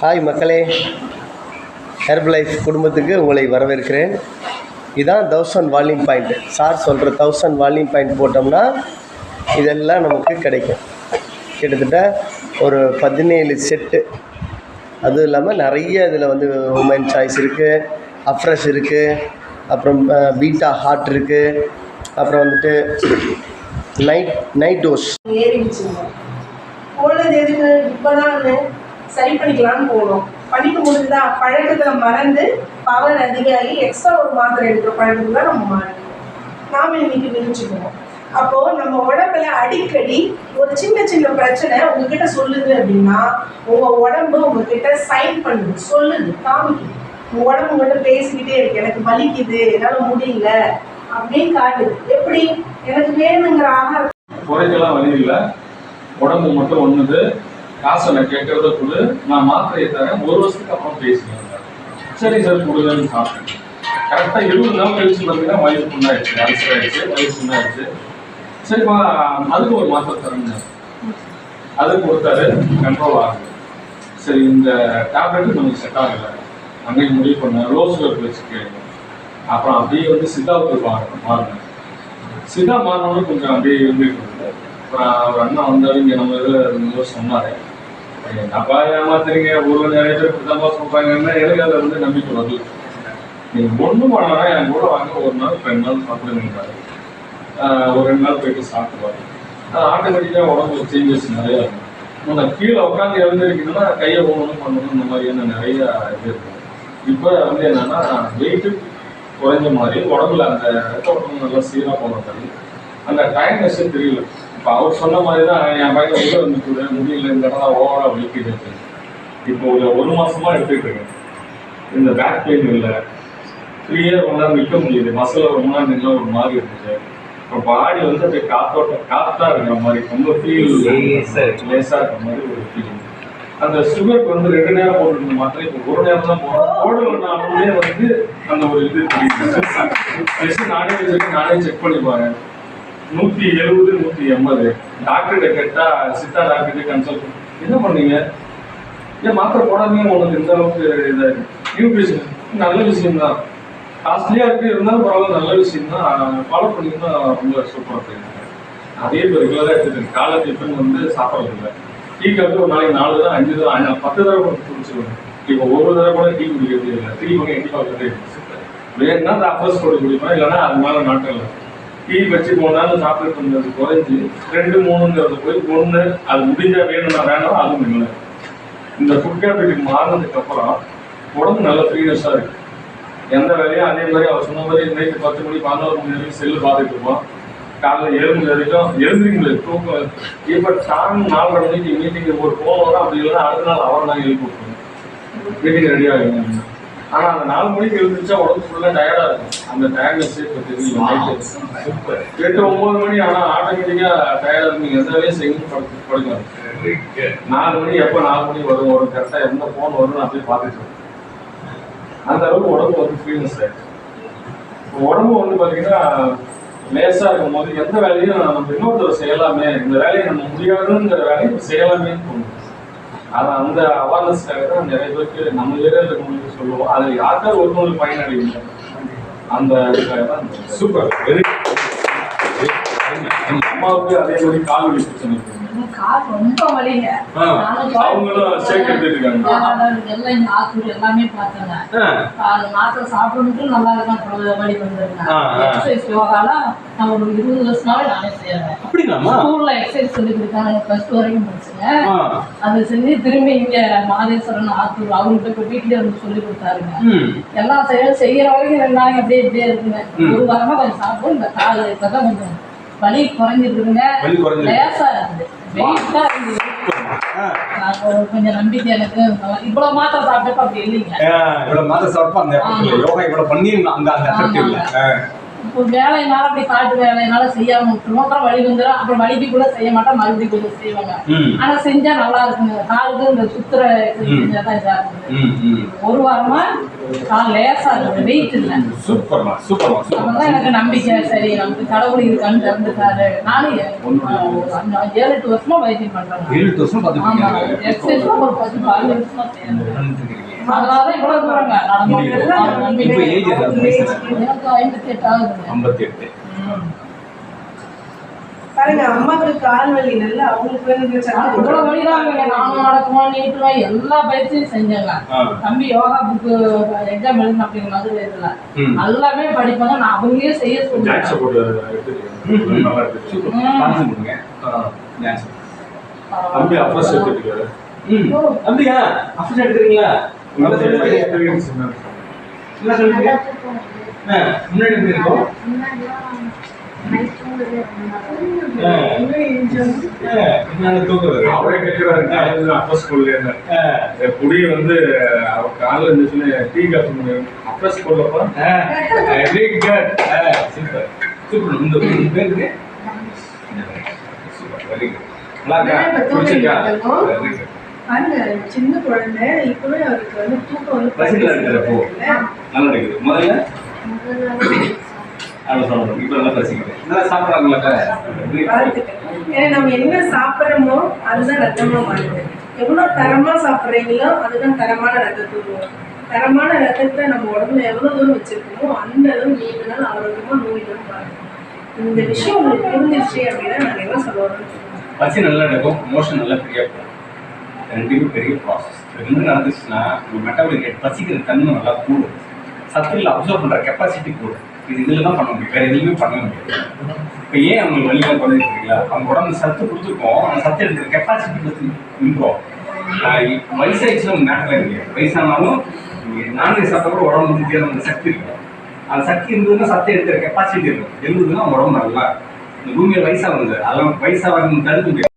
Hi மக்களே, Herbalife குடும்பத்துக்கு உங்களை வரவேற்கிறேன். இதுதான் 1000 வால்யூம் பாயிண்ட். சார் சொல்கிற 1000 வால்யூம் பாயிண்ட் போட்டோம்னா இதெல்லாம் நமக்கு கிடைக்கும். கிட்டத்தட்ட ஒரு 17 செட்டு. அதுவும் இல்லாமல் நிறைய இதில் வந்து உமன் சாய்ஸ் இருக்குது, அஃப்ரெஷ் இருக்குது, அப்புறம் பீட்டா ஹார்ட் இருக்குது, அப்புறம் வந்துட்டு நைட் டோஸ் போனது எதுக்கு இப்போதான் சரி பண்ணிக்கலாம்னு போனோம். படிக்க முடிஞ்சதா பழக்கத்தில் மறந்து பவர் அதிகமாகி எக்ஸ்ட்ரா ஒரு மாத்திரை எடுக்கிற பழக்கத்துல தான் நம்ம நாம இன்னைக்கு விரிச்சுக்கணும். அப்போது நம்ம உடம்புல அடிக்கடி ஒரு சின்ன சின்ன பிரச்சனை உங்ககிட்ட சொல்லுது அப்படின்னா உங்கள் உடம்பு உங்ககிட்ட சைன் பண்ணுது, சொல்லுது, காமிக்குது. உங்கள் உடம்பு உங்கள்கிட்ட பேசிக்கிட்டே இருக்கு, எனக்கு வலிக்குது, என்னால் முடியல அப்படின்னு காட்டுது. எப்படி? எனக்கு வேணுங்கிற ஆகாரம் குறைக்கெல்லாம் வழி இல்லை, உடம்பு மட்டும் ஒண்ணுது. காசை நான் கேட்கறத கொடு, நான் மாத்திரையை தரேன், 1 வருஷத்துக்கு அப்புறம் பேசுகிறேன். சரி சார் கொடுங்கன்னு சாப்பிட்டேன். கரெக்டாக 20 நாள் கழிச்சு பார்த்தீங்கன்னா வயிறு புண்ணாயிடுச்சு, அல்சர் ஆயிடுச்சு, வயிறு புண்ணாயிடுச்சு. சரிப்பா அதுக்கு ஒரு மாத்திரை தரேங்க, அது கொடுத்தாரு, கண்ட்ரோல் ஆகுது. சரி இந்த டேப்லெட்டு நமக்கு செட் ஆகலை, அன்னைக்கு முடிவு பண்ணேன் லோ சுகர் வச்சு கேட்கும். அப்புறம் அப்படியே வந்து சித்தாவுக்கு மாறினேன். சித்தா மாறினோன்னு கொஞ்சம் அப்படியே இருந்துட்டு இருந்தேன். அப்புறம் ஒரு அண்ணா வந்தாலும் இங்கே நம்ம இதில் சொன்னார், அப்பா ஏமாத்துறீங்க, ஊரில் நிறைய பேர் இப்படிதான்ப்பா சொல்கிறாங்கன்னா எனக்கு அதில் வந்து நம்பிக்கை வரல. நீங்கள் ஒன்றும் பண்ணனா என் கூட வாங்க, 1 நாள் 2 நாள் சாப்பிடுங்கிறாரு. ஒரு 2 நாள் போயிட்டு சாப்பிடுவாரு. ஆட்டோமேட்டிக்காக உடம்புல சேஞ்சஸ் நிறையா இருக்கும். நான் கீழே உட்காந்து எழுந்திருக்கணும்னா கையை ஒவ்வொன்றும் பண்ணணும், இந்த மாதிரியான நிறைய இது இருக்கும். இப்போ வந்து என்னன்னா வெயிட்டு குறைஞ்ச மாதிரி உடம்புல அந்த ரத்த ஓட்டம் நல்லா சீராக போன மாதிரி அந்த டயர்ட்னஸ்ஸே தெரியல. இப்போ அவர் சொன்ன மாதிரி தான் என் பையன் உள்ள வந்துட்டு முடியல, இந்த இடம் ஓவராக வலிக்குது. இப்போ ஒரு 1 மாசமா எடுத்துக்கிட்டு இருக்கேன். இந்த பேக் பெயின் இல்லை, ஃப்ரீயாக ரொம்ப நேரம் நிற்க முடியுது, மசில் ரொம்ப நேரம் நின்று ஒரு மாதிரி இருந்துச்சு. இப்போ பாடி வந்து அப்படியே காற்றா இருக்கிற மாதிரி ரொம்ப ஃபீல் லேஸாக இருக்கிற மாதிரி ஒரு ஃபீலிங். அந்த சுகருக்கு வந்து 2 நேரம் போட்டுருந்த மாத்திரை இப்போ 1 நேரம் தான் போடலனாலுமே வந்து அந்த ஒரு இது தெரியுது. நானே வச்சுட்டு நானே செக் பண்ணி பாருங்க, 170 180. டாக்டர்கிட்ட கேட்டால் சித்தா டாக்டர்கிட்ட கன்சல்ட் பண்ணி என்ன பண்ணீங்க, ஏன் மாத்திரை போடாமே உனக்கு இந்த அளவுக்கு இதாக இருக்கு. நியூட்ரிஷன் நல்ல விஷயம்தான், காஸ்ட்லியாக இருக்குது, இருந்தாலும் பரவாயில்ல, நல்ல விஷயம் தான், ஃபாலோ பண்ணிங்கன்னா ரொம்ப சூப்பராக போயிருக்காங்க. அதே இப்போ ரெகுலராக எடுத்துருக்கு. காலை டிஃபன் வந்து சாப்பிட்றது இல்லை, டீ காஃபி ஒரு நாளைக்கு 4 தான் 5 தான் 10 தடவை கூட குடிச்சிடுவேன். இப்போ ஒரு தடவை கூட டீ குடிக்கிறது இல்லை, 3 மணி எட்டி பார்க்கறது வேணும்னா அந்த அஃபர்ஸ் போட்டு குடிப்பேன், இல்லைன்னா அது மேலே நாட்டம் இல்லை. டீ வச்சு போனாலும் சாப்பிட்டு இருந்தது குறைஞ்சி 2 3ங்கிறது போய் 1 அது முடிஞ்சால் வேணும்னா வேணாம், அதுவும் இல்லை. இந்த ஃபுட் ஹேபிட்டுக்கு மாறினதுக்கு அப்புறம் உடம்பு நல்ல ஃப்ரீனஸாக இருக்கு. எந்த வேலையும் அதே மாதிரி அவர் சொன்ன மாதிரி நைட்டு 10 மணி 11 மணி வரைக்கும் செல்லு பார்த்துட்டு இருப்போம். காலையில் 7 மணி வரைக்கும் எழுந்திரிங்களே தூக்கம். இப்போ டைம் 4:30 மணிக்கு மீட்டிங் ஒரு ஃபோன் வரும், அப்படி இல்லைன்னா அடுத்த நாள் அவர் நாங்கள் எழுப்பி விட்டுருவோம், மீட்டிங் ரெடி ஆகிடுங்க. ஆனால் அந்த 4 மணிக்கு எழுந்திரிச்சா உடம்பு ஃபுல்லாக டயர்டாக இருக்கும். அந்த டயர்ட்னஸ்ஸே இப்போ தெரியும். நைட்டு 8 9 மணி ஆனால் ஆட்டோமேட்டிக்காக டயர்டாக இருக்கும். நீங்கள் எந்த வேலையும் செய்யணும் படுக்கலாம். 4 மணி எப்போ 4 மணி வரும் கரெக்டாக எந்த ஃபோன் வரும்னு அப்படியே பார்த்துட்டு இருக்கோம். அந்த அளவுக்கு உடம்பு வந்து ஃப்ரீனஸ் ஆகிடுச்சு. இப்போ உடம்பு வந்து பார்த்தீங்கன்னா லேசாக இருக்கும் போது எந்த வேலையும் நம்ம இன்னொருத்தர் செய்யலாமே, இந்த வேலையை நம்ம முடியாதுங்கிற வேலையை இப்போ செய்யலாமேன்னு தோணும். அது அந்த அவேர்னஸ்க்காக தான் நிறைய பேருக்கு நம்ம ஏரியாவில் இருக்கவங்களுக்கு சொல்லுவோம். அதில் யாருக்காவது ஒருத்தவங்களுக்கு பயனடைவீங்க, அந்த இதுக்காக தான். சூப்பர், வெரி அம்மாவுக்கு அதே மாதிரி கால் வலி பிரச்சனை இருக்கு, ரொம்ப வலிங்க. அவங்களும் சேர்த்து எடுத்துருக்காங்க. எல்லாமே பார்த்தேங்க. மாத்திரை சாப்பிட்டு நல்லா இருக்கும், வலி வந்துருங்க. யோகாலாம் நான் ஒரு 20 வருஷமாவே நானே செய்யறேன். ஸ்கூல்ல எக்ஸசைஸ் சொல்லி கொடுத்தாங்க, +2 வரைக்கும் முடிச்சுங்க. அது செஞ்சு திரும்பி இங்க மாதேஸ்வரன் ஆத்தூர் அவங்கள்ட்ட வீட்லயே வந்து சொல்லி கொடுத்தாருங்க. எல்லா செய்யற வரைக்கும் 2 நாளைக்கு அப்படியே இப்படியே இருக்குங்க. 1 வாரமா கொஞ்சம் சாப்பிடும். இந்த கால் இப்பதான் கொஞ்சம் வலி குறைஞ்சிருக்குங்க, லேசா இருக்குது, வெயிட்டா இருக்குது. கொஞ்சம் நம்பிக்கை எனக்கு. இவ்வளவு மாத்திரை சாப்பிட்டப்ப அப்படி இல்லைங்க. இவ்வளவு மாத்திரை சாப்பிட்டா அந்த யோகா இவ்வளவு பண்ணி அந்த எஃபெக்ட் இல்லை. இப்போ வேலைனால அப்படி காட்டு வேலைனால செய்யாம விட்டுருவோம். அப்புறம் வலி வந்துடும். அப்புறம் வலிக்கு கூட செய்ய மாட்டோம், மறுபடியும் கொஞ்சம் செய்வாங்க. ஆனா செஞ்சா நல்லா இருக்குங்க. காலுக்கு இந்த சுத்துற செஞ்சா தான் இதா இருக்குது. ஒரு வாரமா கால் லேசா இருக்குது, வெயிட் இல்லை. சூப்பர்மா சூப்பர்மா அப்பதான் சூப்பர். எனக்கு நம்பிக்கை, சரி நமக்கு கடவுள் இது கண்டு திறந்துட்டாரு. நானும் 7-8 வருஷமா வைத்தியம் பண்றேன். 7 வருஷம் ஆமா, எக்ஸசைஸ் ஒரு 10-12 வருஷமா செய்யறேன். அதனாலதான் இவ்வளவு தூரங்க நடந்து. இப்போ ஏஜ் எனக்கு 58 ஆகுதுங்க. 58. பாருங்க, அம்மாவுக்கு கால் வலி நல்லா, அவங்களுக்கு வந்து இவ்வளவு வழிதாங்க. நானும் நடக்குவோம், நீட்டுவேன், எல்லா பயிற்சியும் செஞ்சேங்க. தம்பி யோகா புக்கு எக்ஸாம் எழுதணும் அப்படிங்கிற மாதிரி இதுல எல்லாமே படிப்பாங்க. நான் அவங்களே செய்ய ஜாக்ஸ் சொல்லுவேன். போட்டு எடுத்துக்கிறேன். நல்லா இருக்கு. சூப்பர். டான்ஸ் பண்ணுங்க. டான்ஸ். தம்பி அப்புறம் சேர்த்துட்டு அப்படியா? அஃபர் எடுக்கிறீங்களா? நல்லா சொல்லுங்க. எக்ஸ்பீரியன்ஸ் என்ன? என்ன சொல்றீங்க? முன்னாடி எப்படி இருக்கும்? அவரே கேட்கிறாரு அப்பா ஸ்கூல்ல என்ன புடி வந்து அவர் காலைல இருந்துச்சுன்னு டீ காஃபி அப்பா ஸ்கூல்ல வெரி குட். Super super. இந்த பேருக்கு சூப்பர். Very good. நல்லா பிடிச்சிருக்கா? Very good. பாருங்க, சின்ன குழந்தை இப்பவே அவருக்கு வந்து தூக்கம் வந்து பசிக்கல இருக்குது. அப்போ நல்லா இருக்குது. முதல்ல அதை சொல்லணும். இப்போ நல்லா பசிக்குது. நல்லா சாப்பிட்றாங்களா? ஏன்னா நம்ம என்ன சாப்பிட்றோமோ அதுதான் ரத்தமா மாறுது. எவ்வளவு தரமா சாப்பிட்றீங்களோ அதுதான் தரமான ரத்தத்தூள். தரமான ரத்தத்தை நம்ம உடம்புல எவ்வளவு தூரம் வச்சிருக்கோமோ அந்த அளவு நீண்ட நாள் ஆரோக்கியமா நோய்கள் மாறும். இந்த விஷயம் உங்களுக்கு புரிஞ்சிருச்சு அப்படின்னா நாங்கள் என்ன சொல்லுவோம், பசி நல்லா எடுக்கும், மோஷன் நல்லா ஃப்ரீயாக போகும். ரெண்டுமே பெரிய ப்ராசஸ். ரெண்டு நடந்துச்சுன்னா உங்கள் மெட்டபாலிக் ரேட், பசிக்கிற தன்மை நல்லா கூடும். சத்துக்களை அப்சர்வ் பண்ணுற கெப்பாசிட்டி கூடும். இது இதில் தான் பண்ண முடியும், வேறு எதுவுமே பண்ண முடியாது. இப்போ ஏன் அவங்களுக்கு வழியாக குறைஞ்சிருக்கீங்களா? அவங்க உடம்பு சத்து கொடுத்துருக்கோம், அந்த சத்து எடுக்கிற கெப்பாசிட்டி பற்றி இம்ப்ரூவ். வயசாகிடுச்சுன்னா மேட்டர் இல்லை. வயசானாலும் நான்வெஜ் சாப்பிட்டா கூட உடம்பு முக்கியம், அந்த சக்தி இருக்கும். அந்த சக்தி இருந்ததுன்னா சத்தை எடுக்கிற கெப்பாசிட்டி இருக்கும். இருந்ததுன்னா உடம்பு நல்லா இருக்கும். இந்த பூமியில் வயசாக வந்து அதெல்லாம் வயசாக தடுக்க முடியாது.